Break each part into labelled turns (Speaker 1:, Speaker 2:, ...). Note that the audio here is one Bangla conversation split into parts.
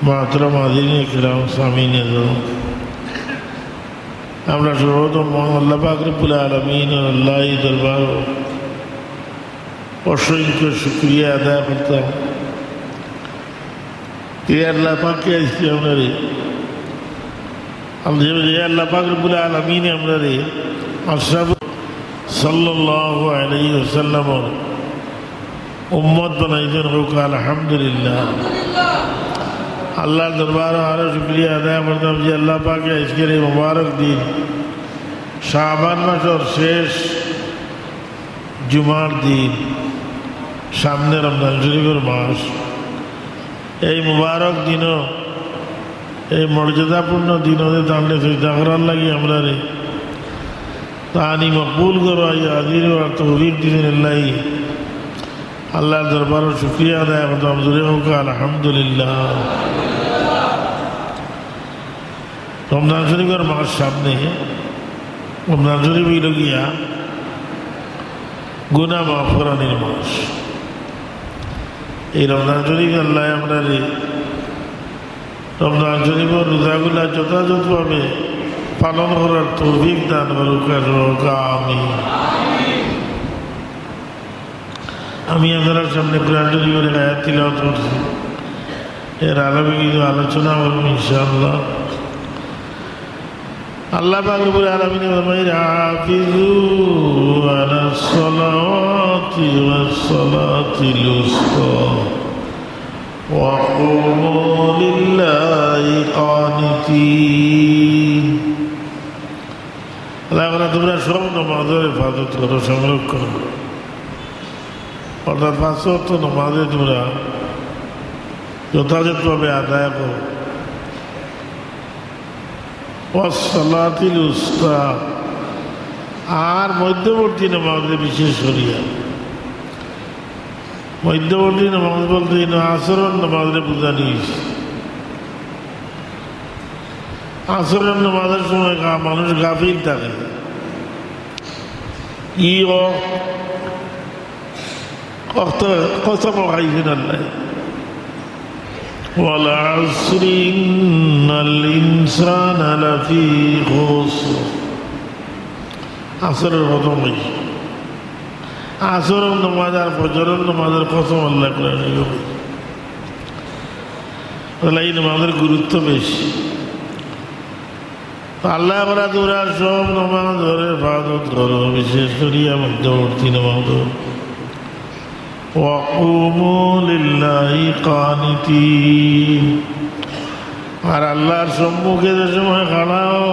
Speaker 1: মাহতরম হাজিরিন কিরাম সামিন আমরা সর্বপ্রথম মহান আল্লাহ পাক রব্বুল আলামিন আল্লাহ দরবার অসংখ্য শুকরিয়া আদায় করতাম কে আল্লাহ পাককে আজকে আমরা রে আল্লাহ পাক রব্বুল আলামিন আমরা রে আশরাফ সাল্লাল্লাহু আলাইহি ওয়াসাল্লামের উম্মত বানাইছেন হোক আলহামদুলিল্লাহ। আল্লাহর দরবারে আরো শুকরিয়া আদায় করতাম যে আল্লাহ পাকে আজকের এই মুবারক দিন শাবান মাসের শেষ জুমার দিন, সামনে রমজান শরীফের মাস, এই মুবারক দিনও এই মর্যাদাপূর্ণ দিন হতে তাহলে চিন্তা করার লাগে আমরা রে তানি মকবুল করো হাজির আর তৌফিক দিন আল্লাহর দরবারে শুকরিয়া আদায় করতাম জোরে হোক আলহামদুলিল্লাহ। রমজান শরীফের মাস সামনে, রমজান শরীফ হইল গিয়া গুনাহ মাফ করানির মাস। এই রমজান শরীফ আল্লাহ আমরা রে রমজান শরীফের রোজাগুলা যথাযথভাবে পালন করার তৌফিক দান করুক আমিন। আমি আপনার সামনে কোরআন শরীফের আয়াত তিলাওয়াত করছি, এর আরবি কিছু আলোচনা করব ইনশাআল্লাহ। আল্লাহ পাক রব্বুল আলামিন ফরমায় হাফিজু আলাস সালাওয়াতি ওয়াস সালাতিল উসতা ওয়া কুমু লিল্লাহি কানিতিন। আল্লাহ বলে তোমরা সব নামাজের হেফাজত করো, সংরক্ষণ করো, অর্থাৎ ৫ ওয়াক্ত নামাজে তোমরা যথাযথভাবে আদায় করো। ওয়াসসালাতিল উসতা, আর মধ্যবর্তী নামাজে বিশেষ করিয়া, মধ্যবর্তী নামাজ বলতে আসরের নামাজে বোঝানো হয়েছে। আসরের নামাজের সময় মানুষ গাফিল থাকে, ই কসম খাইছেন আল্লাহ والعصر إن الإنسان لفي خسر। আসরের কসম হয়েছে, আসরের নামাজ আর ফজরের নামাজের কসম আল্লাহ করে এই নামাজের গুরুত্ব বেশি। আল্লাহ আমরা তোরা সব নামাজ ধরে হেফাজত করো, বিশেষ করিয়া মধ্যবর্তী নামাজ। ওয়াকুমু লিল্লাহি কানিতিন, আর আল্লাহর সম্মুখে যে সময় খাড়াও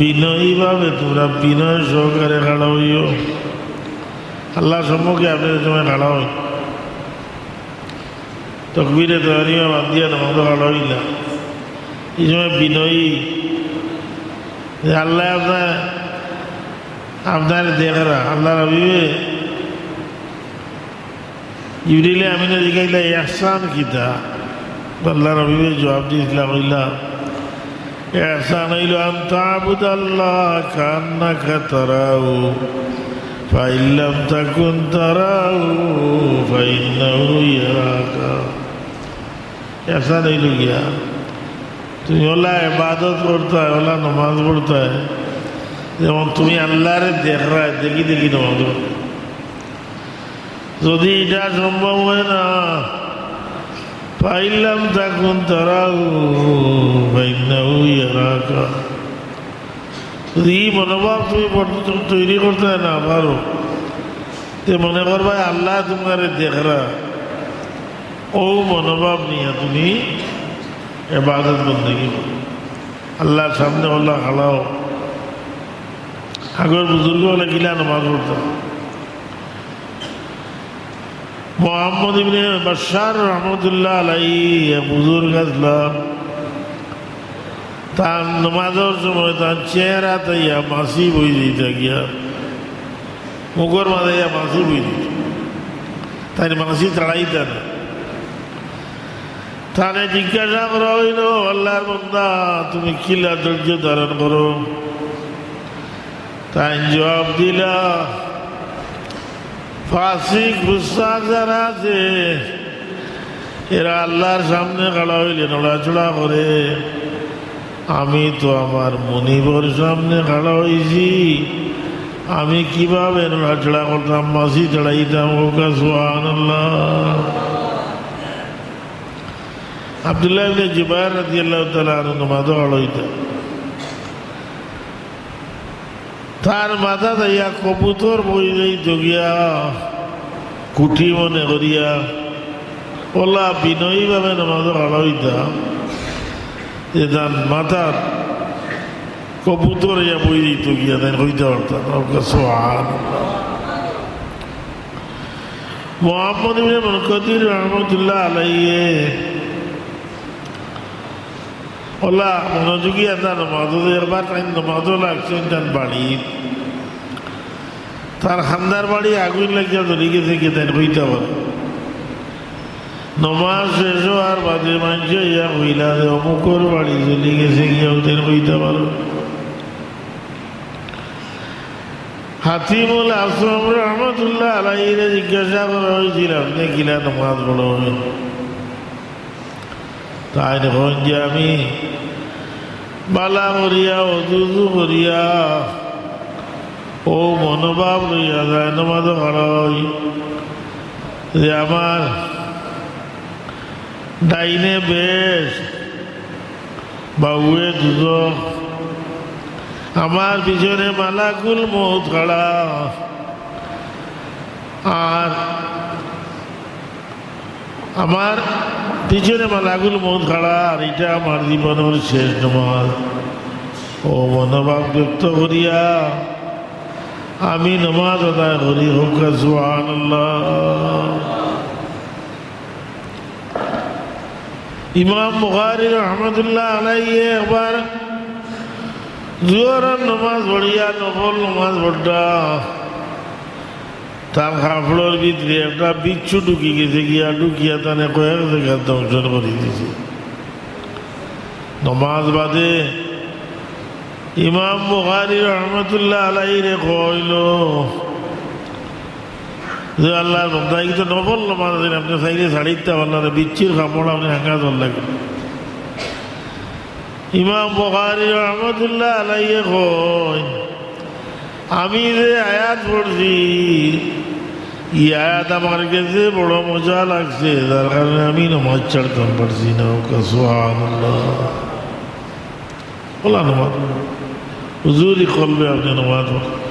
Speaker 1: বিনয়ীভাবে, তোমরা বিনয় সহকারে খাড়া হইও। আল্লাহর সম্মুখে আপনি যে সময় খাড়া হই, তকবীরে তাহরিমা বাদ দিয়া নামাজ খাড়া হইলা, এই সময় বিনয়ী আল্লাহ আপনার দেখরা। আল্লাহ রবিবে জিবরিলে আমিনে জিগাইলা ইহসান কিতা, আল্লাহ রবিবে জবাব দিয়েছিলাম হইলা ইহসান হইল আন তা'বুদাল্লাহ কান্নাকা তারাহু ফাইন লাম তাকুন তারাহু ফাইন্নাহু ইয়ারাকা। ইহসান হইল গিয়া তুমি ওলা ইবাদত করতে হয়, ওলা নামাজ পড়তে হয় যেমন তুমি আল্লাহরে দেখরা, দেখি দেখি নামাজ পড়তে। যদি এটা সম্ভব হয় না, পাইলাম তখন তারাও ফাইন্নাহু ইয়ারাকা, যদি এই মনোভাব তুমি তৈরি করতে না পারো, তে মনে করবা আল্লাহ তোমার দেখরা, ও মনোভাব নিয়ে তুমি ইবাদত বন্দেগী করো। আল্লাহর সামনে আল্লাহ খালাও। আগর বুজুর্গ হলে গিলা নামাজ পড়তাম। মোহাম্মদ ইবনে বাশশার রহমতুল্লাহ আলাইহি বুজুর্গ আসলাম, তার নামাজের সময় তার চেহারা তাইয়া মাসি বই দিত গিয়া, মুখের মাঝে মাসি বই দিত, তাই মাসি তাড়াইত না। তাহলে জিজ্ঞাসা করা হইল আল্লাহর বান্দা তুমি কিলা ধৈর্য ধারণ করো? তাই জবাব দিলা ফাসিক ফুসাক যারা আছে এরা আল্লাহর সামনে খাড়া হইলে নড়াচড়া করে, আমি তো আমার মনিবর সামনে খাড়া হয়েছি, আমি কিভাবে নড়াচড়া করতাম, মাসি চড়াইতাম। ওকা সুবহানাল্লাহ। আব্দুল্লাহ ইবনে জুবাইর রাদিয়াল্লাহু তাআলা আনহু নামাজ পড়াইতেন। তার মাথা দাইয়া কবুতর বই যাইত গিয়া কুটি মনে করিয়া ওলা বিনয়ীভাবে নামাজ পড়াইতাম যে তার মাথার কবুতর ইয়া বই দিত গিয়া তাই হইতে পারতাম। সুবহানাল্লাহ। মুহাম্মদ ইবনে মুনকাদির রাহমাতুল্লাহ আলাইহি ওলা মনোযোগী একটা নমাজ একবার তাই নমাজ লাগছেন তার বাড়ি, তার খান্দার বাড়ি আগুন লাগিয়া ধরে গেছে কি তাই হইতে পারে। নমাজ শেষ হওয়ার বাদে মানুষ ইয়া হইলা যে অমুকর বাড়ি চলে গেছে গিয়া ওদের হইতে পারো। হাতিমুল আসলাম রহমতুল্লাহ আলাইহিরে জিজ্ঞাসা করা হয়েছিল আপনি কিলা নমাজ পড়বেন? তাই দেখুন যে আমি বালা করিয়া অজুজু করিয়া ও মনোভাব লইয়া যায় নমাজ পড়াই যে আমার ডাইনে বেশ বাউয়ে দুজক, আমার পিছনে মালাকুল মউত খাড়া, আর আমার পিছনে মালাকুল মউত খাড়া, আর এটা আমার জীবনের শেষ নামাজ। ও মনোভাব ব্যক্ত করিয়া আমি নামাজ আদায় করি। হোক সুবহানাল্লাহ। ইমাম বুখারী রহমতুল্লাহ আলাইহি একবার জোহরের নামাজ পড়িয়া নফল নামাজ পড়া, তার কাপড়ের ভিতরে একটা বিচ্ছু ঢুকি গেছে গিয়া ঢুকিয়া তানে কয়েক জায়গা দংশন করে দিয়েছে। নমাজ বাদে ইমাম বুখারী রহমতুল্লাহ আলাইহি কইল যে আল্লাহর বান্দা এই তো নফল নামাজ আপনি চাইলে ছাড়িতে পারলেন, বিচ্ছির কাপড় আপনি হাঙ্গা জল লাগে। ইমাম বুখারী রহমতুল্লাহ আলাইহি কই আমি যে আয়াত পড়ছি এই আয়াত আমার কাছে বড় মজা লাগছে, যার কারণে আমি নামাজ ছাড়তাম পারছি না। সুবহানাল্লাহ। বলা নামাজ হুজুরি কলবে আপনি নামাজ পড়েন।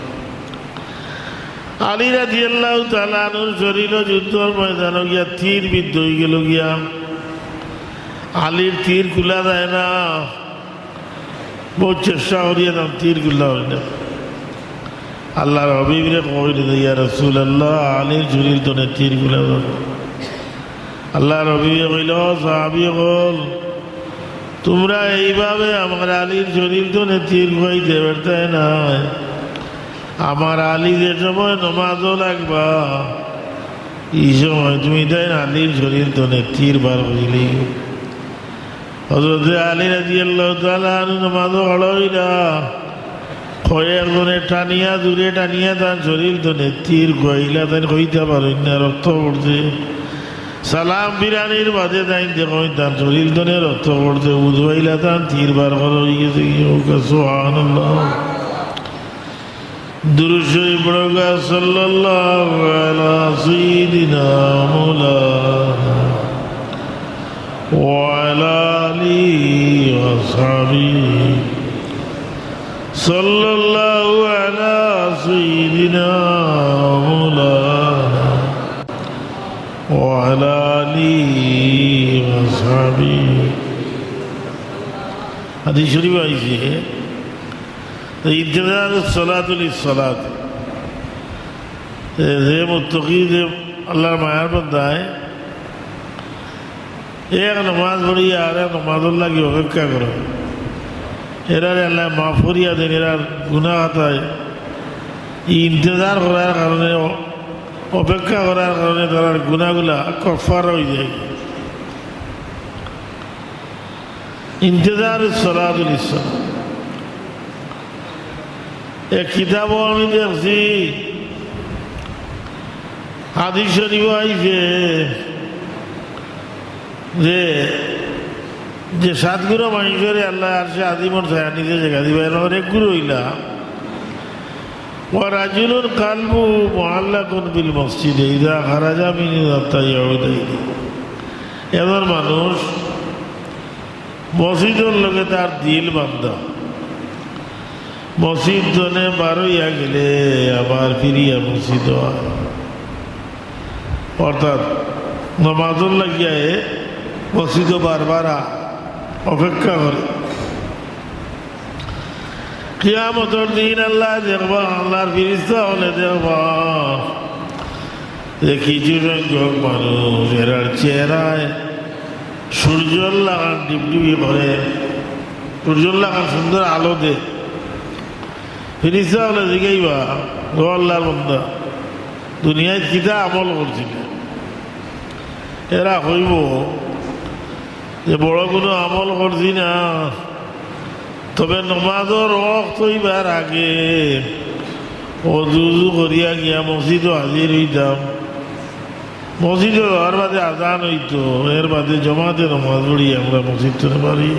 Speaker 1: আলী রাদিয়াল্লাহু তাআলা আনহুর শরীর যুদ্ধর ময়দানে গিয়া তীর বিদ্ধ হয়ে গেল গিয়া, আলীর তীর খুলা যায় না, বহুত চেষ্টা করিয়া তার তীর খুলা হয় না। আল্লাহর হাবিবরে কইল ইয়া রাসূলুল্লাহ আলীর শরীর তো তীর খুলা যায়। আল্লাহর হাবিবে কইল সাহাবী বল তোমরা এইভাবে আমার আলীর শরীর তো তীর খুয়াইতে পারতে না, আমার আলী যে সময় নমাজও লাগবা এই সময় তুমি তাই আলীর শরীর তো তীর বার করিলি। হযরত আলী রাদিয়াল্লাহু তাআলা আনহু নামাজও পড়াইলা কয়েকজনে টানিয়া দূরে টানিয়া তার শরীর তো তীর খুয়াইলা, তাই কইতে পারেন না রক্ত পড়ছে। সালাম বিরানির বাদে তাই দেখুন তার শরীর তো রক্ত পড়ছে, বুঝবাইলা তার তীর বার করা হয়ে গেছে। সুবহানাল্লাহ। দুরূদ শরীফ পড়া সাল্লাল্লাহু আলা সাইয়্যিদিনা মাওলানা ওয়া আলা আলিহি ওয়া সাহবিহি সাল্লাল্লাহু আলা সাইয়্যিদিনা মাওলানা ওয়া আলা আলিহি ওয়া সাহবিহি। হাদিস শরীফ আইছে ইন্তজার সলাতুল ইসলাত, যে মুত্তাকি যে আল্লাহর মায়ার বান্দায় এক নামাজ পড়িয়া আর এক নামাজের লাগি অপেক্ষা করে, এরারে আল্লাহ মাফ করিয়া দেন। এরার গুনাহ খাতায় ইন্তজার করার কারণে, অপেক্ষা করার কারণে তার গুনাহগুলা কফার হয়ে যায়। ইন্তজার সলাতুল ইসলাত এক কিতাবও আমি দেখছি, হাদিস শরীফ আইছে যে যে সাতগুলো মানুষের আল্লাহ আর সে আদিমর ছায়া নিজে জায়গা দিবে এক গুরু হইলা ও রাজুলুর কালবু মুআল্লাকুন বিল মসজিদে ইযা খারাজা মিন হাত্তা ইয়াউদাইনি। এমন মানুষ মসজিদের লগে তার দিল বান্ধা, মসজিদ জনে বারইয়া গেলে আবার ফিরিয়া মসজিদ হয়, অর্থাৎ নমাজর লাগিয়া মসজিদ বারবার অপেক্ষা করে। কিয়ামতের দিন আল্লাহ দেখবা, আল্লাহর ফিরিস্তা হলে দেখবা যে কিছু সংখ্যক মানুষ এরার চেহারায় সূর্যর লাগান ডিপডিপি করে, সূর্যর লাগান সুন্দর আলো দে। ফিরিস্তা হলে জিগাইবা গো আল্লাহর বান্দা দুনিয়ায় কিতা আমল করছিল? এরা হইব যে বড় কোনো আমল করছি না, তবে নমাজর ওয়াক্ত হইবার আগে অজু করিয়া গিয়া মসজিদও হাজির হইতাম, মসজিদে হওয়ার বাদে আজান হইতো, এর বাদে জমাতে নমাজ পড়ি আমরা মসজিদ তো পারি।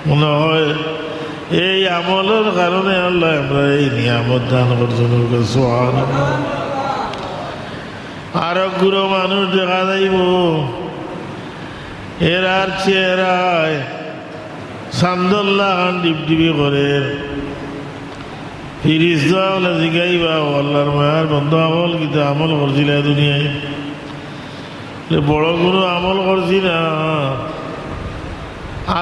Speaker 1: মনে হয় এই আমলের কারণে আল্লাহ আমরা এই নিয়ামত দান করছেন। সুবহানাল্লাহ। আরো গুরু মানুষ দেখা যাইব এর আর চেহারায় সান্দল্লাহ ডিপডিপি করে। ফিরিস্তা হলে জিগাইবা আল্লাহর মায়ার বন্ধু আমল কিন্তু আমল করছিল দুনিয়ায়, বড় কোনো আমল করছি না।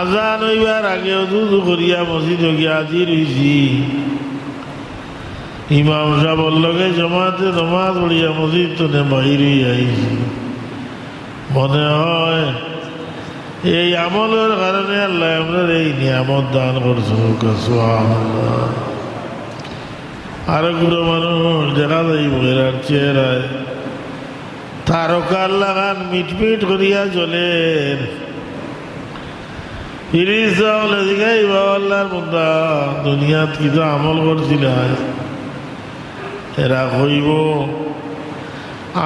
Speaker 1: আজান হইবার আগে অজু করিয়া মসজিদ গিয়া হাজির হইছি, ইমাম সাহেবের লগে জমাতে নমাজ পড়িয়া মসজিদ তো বাহির হইয়া আইছি। মনে হয় এই আমলের কারণে আল্লাহ আমরা এই নিয়ামত দান করছো। সুবহানাল্লাহ। আরো গুলো মানুষ দেখা যাইব এরার চেহারায় তারকার লাগান মিটমিট করিয়া চলেন। ফিরিস্তা হলে জিগাইবা আল্লাহর বান্দা দুনিয়াত কিছু আমল করছিল? এরা কইব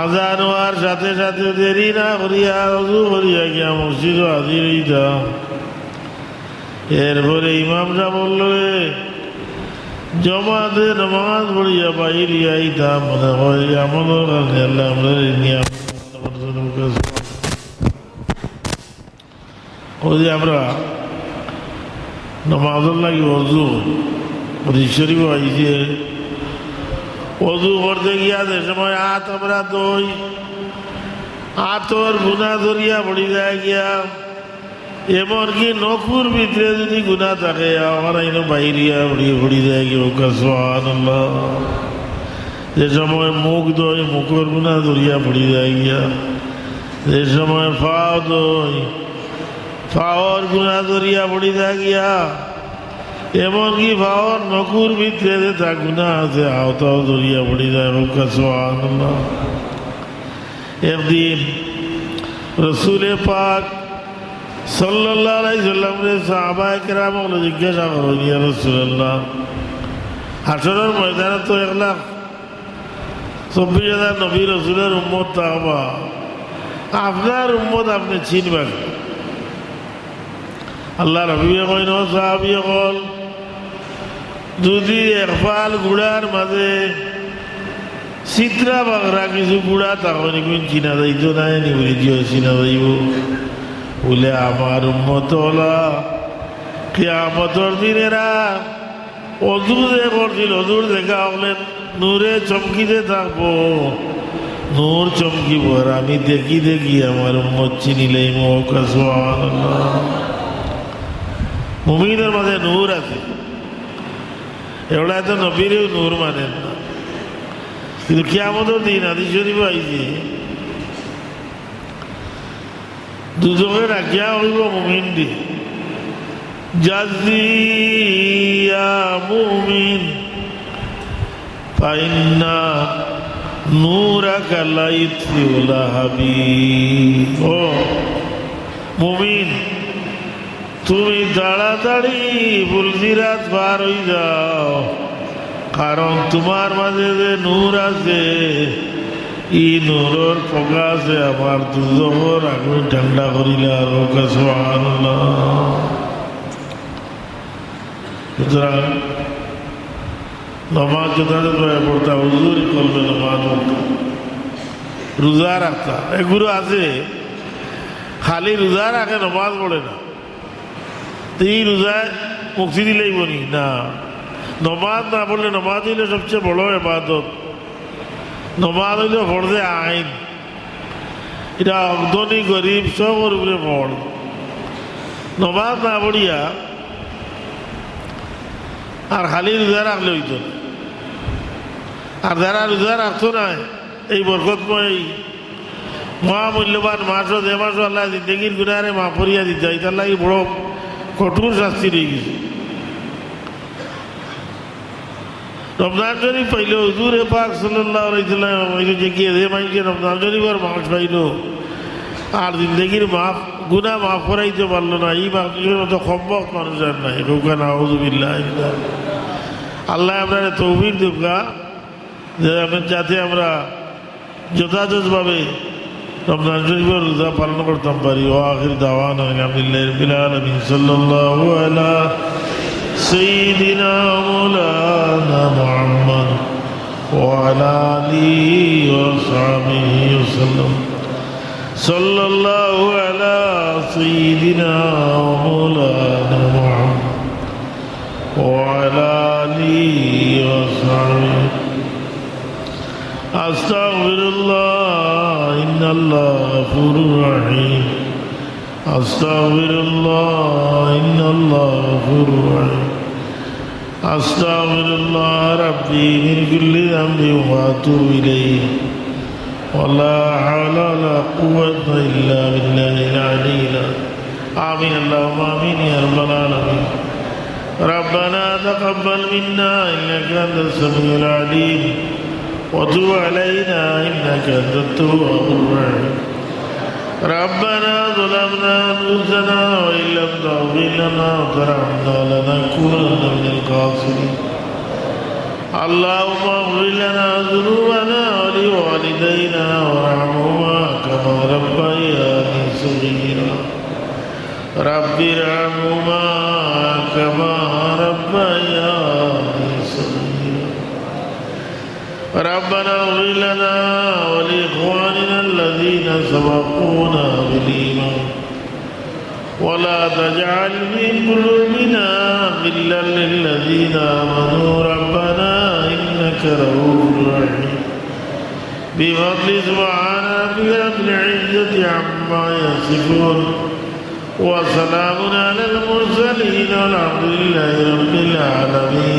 Speaker 1: আজান হওয়ার সাথে সাথে দেরি না করিয়া অজু করিয়া গিয়া মসজিদ হাজির হইতাম। এরপরে ইমাম সাহেব বললো জমাতে নামাজ পড়িয়া বাহিরিয়া আইতাম। মনে হয় আমলের কারণে আল্লাহ আমরা ওই যে আমরা নামাজের লাগি অজু শরীফ আইছে, অজু করতে গিয়া যে সময় হাত আমরা দই হাতর গুণা ধরিয়া পড়ি যায় গিয়া, এমনকি নখুর ভিতরে যদি গুণা থাকে আমার আইন বাইরিয়া পড়ি যায় গিয়া। সুবহানাল্লাহ। যে সময় মুখ দই মুখের গুণা ধরিয়া পড়ি যায় গিয়া, যে সময় পাও দই পাওয়ার গুণা ধরিয়া পড়ি যায় গিয়া, এমনকি পাওয়ার নখুর ভিতরে যে তা গুণা আছে আওতাও ধরিয়া পড়ি যায়। সুবহানাল্লাহ। একদিন রসুলে পাক সাল্লাল্লাহু আলাইহি সাল্লাম রে সাহাবায়ে কেরাম জিজ্ঞাসা করো, ইয়া রাসূলুল্লাহ হাসরের ময়দানে তো 1,24,000 নবী রসুলের উম্মত তাহবা, আপনার উম্মত আপনি চিনবেন? আল্লাহ রবিয়ে কইন সাহাবিয়ে কল যদি একফাল গুড়ার মাঝে চিত্রা বাগরা কিছু গুড়া তখন চিনা যাইতো না নিবৃত্তিও চিনা যাইব বলে আমার উম্মত হলা কিয়ামতের দিনেরা অজু যে করছিল অজুর দেখা হলে নূরে চমকিতে থাকবো, নূর চমকিব আর আমি দেখি দেখি আমার উম্মত চিনিলেই মৌকা। সুবহানাল্লাহ। মুমিনের মাঝে নূর আছে, এগুলা তো নবীরেও নূর মানেন না, কিন্তু কিয়ামতের দিন হাদিস শরীফ আইছে দুজনে রাখিয়া হইব মুমিন দি জাজিয়া মুমিন ফাইন্না নূরাকা লা ইউতফিউ লাহাবি। ও মুমিন তুমি তাড়াতাড়ি বুলজিরাত পার হয়ে যাও, কারণ তোমার মাঝে যে নূর আছে ই নূরের প্রকাশে আমার দুজোর আগুন ঠান্ডা করিলে আর সুবহানাল্লাহ। সুতরাং নমাজ যথাযথভাবে পড়তাম, হুজুরই করবে নমাজ পড়তাম, রোজা রাখতাম। এগুলো আছে খালি রোজা রাখে নমাজ পড়ে না, এই রোজায় মুক্তি দিলেই বলি না। নমাজ না পড়লে, নমাজ হইলে সবচেয়ে বড় ইবাদত। নমাজ হইলে ফরজে আইন, এটা অগদনী গরিব সবর উপরে পড়। নমাজ না পড়িয়া আর খালি রোজা রাখলে হইত না। আর যারা রোজা রাখতো না, এই বরকতময় মহামূল্যবান মাসও যে মাসও আল্লাহ জিন্দগির গুনারে মা ফরিয়া দিতে, এটার লাগে বড় কঠোর শাস্তি রয়ে গেছে। রমজান শরীফ পাইল, হুজুরে পাক সাল্লাল্লাহু আলাইহি ওয়াসাল্লাম যে কি যে মাইকে রমজান শরীফের মাস পাইল আর জিন্দগির মাফ গুনাহ মাফ করাইতে পারলো না, এই মানুষের মতো সম্ভব মানুষ আর নাই। রোকা নাউযুবিল্লাহ। আল্লাহ আপনার তৌফিক দুকা যে যাতে আমরা যথাযথভাবে রমজান শরীফের রোজা পালন করতাম পারি। ও আখির দাওয়ানা আলহামদুলিল্লাহি রাব্বিল আলামিন। সাল্লাল্লাহু আলা সাইয়্যিদিনা মাওলানা মুহাম্মদ ওয়া আলা আলিহি ওয়া সাহবিহি ওয়াসাল্লাম। সাল্লাল্লাহু আলা সাইয়্যিদিনা মাওলানা মুহাম্মদ ওয়া আলা আলিহি ওয়া সাহবিহি। আস্তাগফিরুল্লাহ ইন্নাল্লাহ গফুরুর রহিম। আস্তাগফিরুল্লাহ ইন্নাল্লাহ গফুরুর রহিম। আস্তাগফিরুল্লাহ রাব্বি মিন কুল্লি যামবি ওয়া আতুবু ইলাইহি। ওয়ালা হাওলা ওয়ালা কুওয়াতা ইল্লা বিল্লাহিল আলিয়্যিল আযীম। আমিন আল্লাহুম্মা আমিন ইয়া রাব্বাল আলামিন। ربنا تقبل منا إنك أنت السميع العليم وتب علينا إنك أنت التواب الرحيم. ربنا ظلمنا أنفسنا وإن لم تغفر لنا وترحمنا لنكونن من الخاسرين. اللهم اغفر لنا ذنوبنا ولوالدينا وارحمهما كما ربياني صغيرا. رب ارحمهما كما ربياني صغيرا. ربنا اغفر لنا ولإخواننا الذين سبقونا بالإيمان ولا تجعل في قلوبنا غلا للذين آمنوا ربنا إنك رؤوف رحيم. بفضل سبحان ربك رب العزة عما يصفون وسلام على المرسلين والحمد لله رب العالمين.